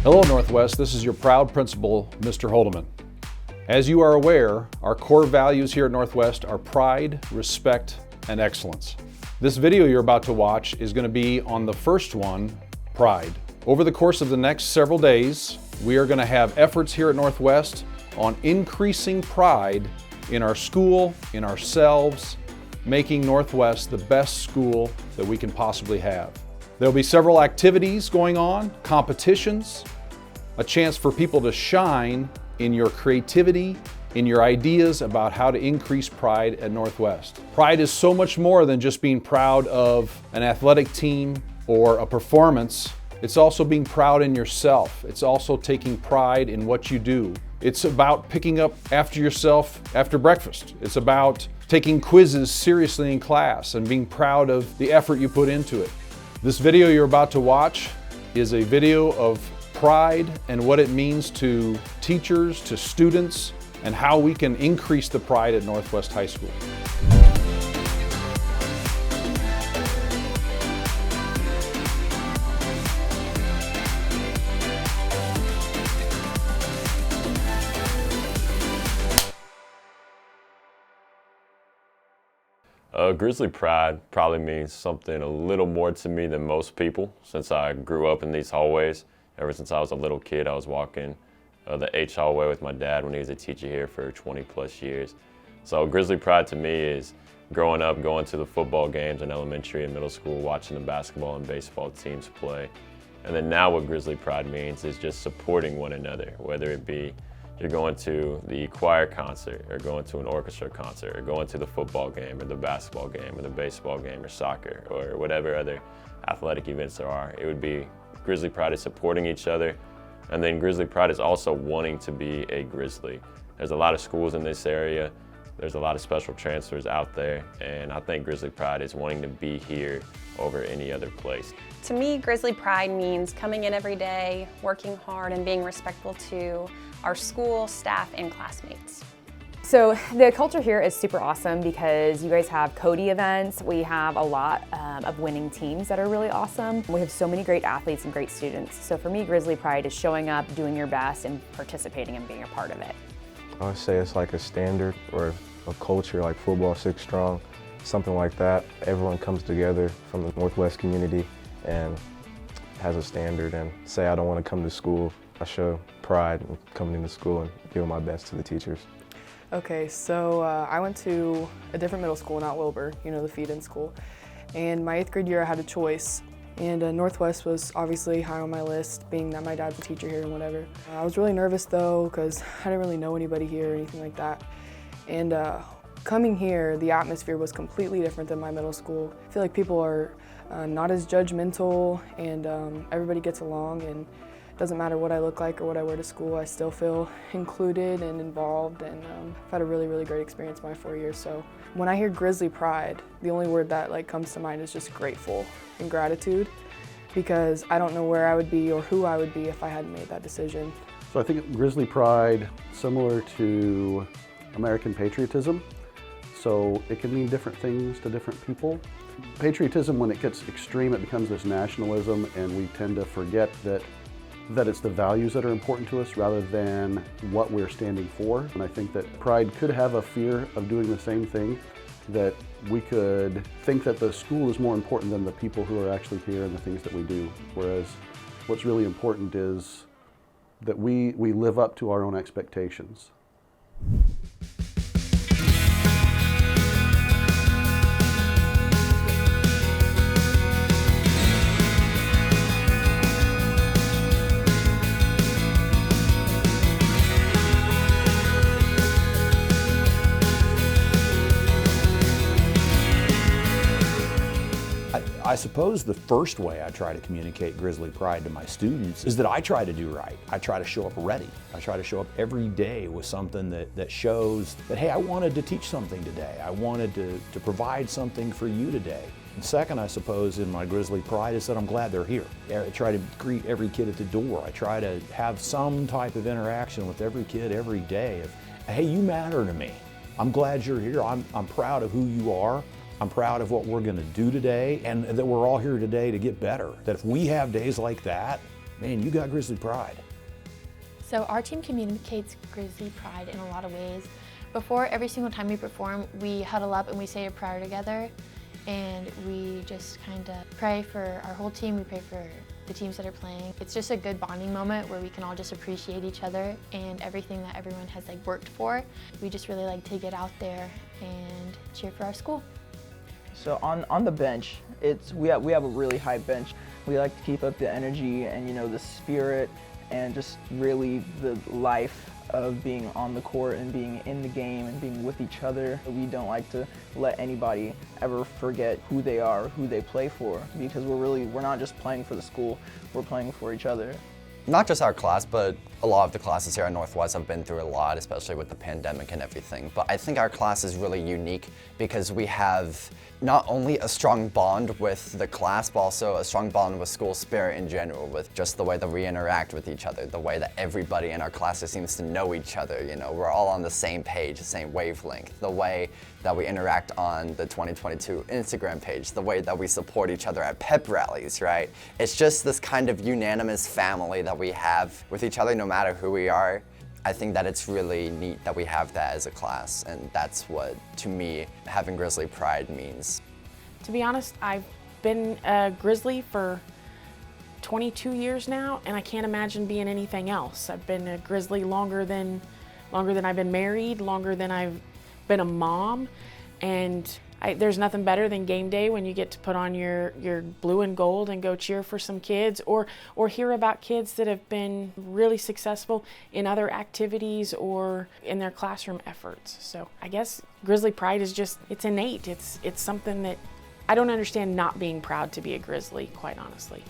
Hello Northwest, this is your proud principal, Mr. Holdeman. As you are aware, our core values here at Northwest are pride, respect, and excellence. This video you're about to watch is going to be on the first one, pride. Over the course of the next several days, we are going to have efforts here at Northwest on increasing pride in our school, in ourselves, making Northwest the best school that we can possibly have. There'll be several activities going on, competitions, a chance for people to shine in your creativity, in your ideas about how to increase pride at Northwest. Pride is so much more than just being proud of an athletic team or a performance. It's also being proud in yourself. It's also taking pride in what you do. It's about picking up after yourself after breakfast. It's about taking quizzes seriously in class and being proud of the effort you put into it. This video you're about to watch is a video of pride and what it means to teachers, to students, and how we can increase the pride at Northwest High School. Grizzly pride probably means something a little more to me than most people, since I grew up in these hallways. Ever since I was a little kid, I was walking the H hallway with my dad when he was a teacher here for 20 plus years. So Grizzly pride to me is growing up, going to the football games in elementary and middle school, watching the basketball and baseball teams play. And then now what Grizzly pride means is just supporting one another, whether it be you're going to the choir concert or going to an orchestra concert or going to the football game or the basketball game or the baseball game or soccer or whatever other athletic events there are. It would be Grizzly pride is supporting each other, and then Grizzly pride is also wanting to be a Grizzly. There's a lot of schools in this area, there's a lot of special transfers out there, and I think Grizzly pride is wanting to be here over any other place. To me, Grizzly pride means coming in every day, working hard, and being respectful to our school, staff, and classmates. So the culture here is super awesome because you guys have Cody events. We have a lot of winning teams that are really awesome. We have so many great athletes and great students. So for me, Grizzly pride is showing up, doing your best, and participating and being a part of it. I would say it's like a standard or a culture like football 6 strong, something like that. Everyone comes together from the Northwest community and has a standard, and say I don't want to come to school, I show pride in coming into school and giving my best to the teachers. Okay, so I went to a different middle school, not Wilbur, you know, the feed-in school. And my 8th grade year I had a choice, and Northwest was obviously high on my list, being that my dad's a teacher here and whatever. I was really nervous though, because I didn't really know anybody here or anything like that. And coming here, the atmosphere was completely different than my middle school. I feel like people are not as judgmental, and everybody gets along, and it doesn't matter what I look like or what I wear to school, I still feel included and involved, and I've had a really, really great experience my 4 years. So when I hear Grizzly pride, the only word that comes to mind is just grateful and gratitude, because I don't know where I would be or who I would be if I hadn't made that decision. So I think Grizzly pride, similar to American patriotism, so it can mean different things to different people. Patriotism, when it gets extreme, it becomes this nationalism, and we tend to forget that it's the values that are important to us rather than what we're standing for. And I think that pride could have a fear of doing the same thing, that we could think that the school is more important than the people who are actually here and the things that we do. Whereas what's really important is that we live up to our own expectations. I suppose the first way I try to communicate Grizzly pride to my students is that I try to do right. I try to show up ready. I try to show up every day with something that shows that, hey, I wanted to teach something today. I wanted to provide something for you today. And second, I suppose, in my Grizzly pride is that I'm glad they're here. I try to greet every kid at the door. I try to have some type of interaction with every kid every day of, hey, you matter to me. I'm glad you're here. I'm proud of who you are. I'm proud of what we're going to do today, and that we're all here today to get better. That if we have days like that, man, you got Grizzly pride. So our team communicates Grizzly pride in a lot of ways. Before every single time we perform, we huddle up and we say a prayer together, and we just kind of pray for our whole team. We pray for the teams that are playing. It's just a good bonding moment where we can all just appreciate each other and everything that everyone has like worked for. We just really like to get out there and cheer for our school. So on the bench, we have a really high bench. We like to keep up the energy and the spirit and just really the life of being on the court and being in the game and being with each other. We don't like to let anybody ever forget who they are, who they play for, because we're not just playing for the school, we're playing for each other. Not just our class, but a lot of the classes here at Northwest have been through a lot, especially with the pandemic and everything. But I think our class is really unique because we have not only a strong bond with the class, but also a strong bond with school spirit in general, with just the way that we interact with each other, the way that everybody in our classes seems to know each other. We're all on the same page, the same wavelength, the way that we interact on the 2022 Instagram page, the way that we support each other at pep rallies, right? It's just this kind of unanimous family that we have with each other no matter who we are. I think that it's really neat that we have that as a class, and that's what, to me, having Grizzly pride means. To be honest, I've been a Grizzly for 22 years now, and I can't imagine being anything else. I've been a Grizzly longer than I've been married, longer than I've been a mom, and there's nothing better than game day when you get to put on your blue and gold and go cheer for some kids, or hear about kids that have been really successful in other activities or in their classroom efforts. So I guess Grizzly pride is just, it's innate. It's something that I don't understand not being proud to be a Grizzly, quite honestly.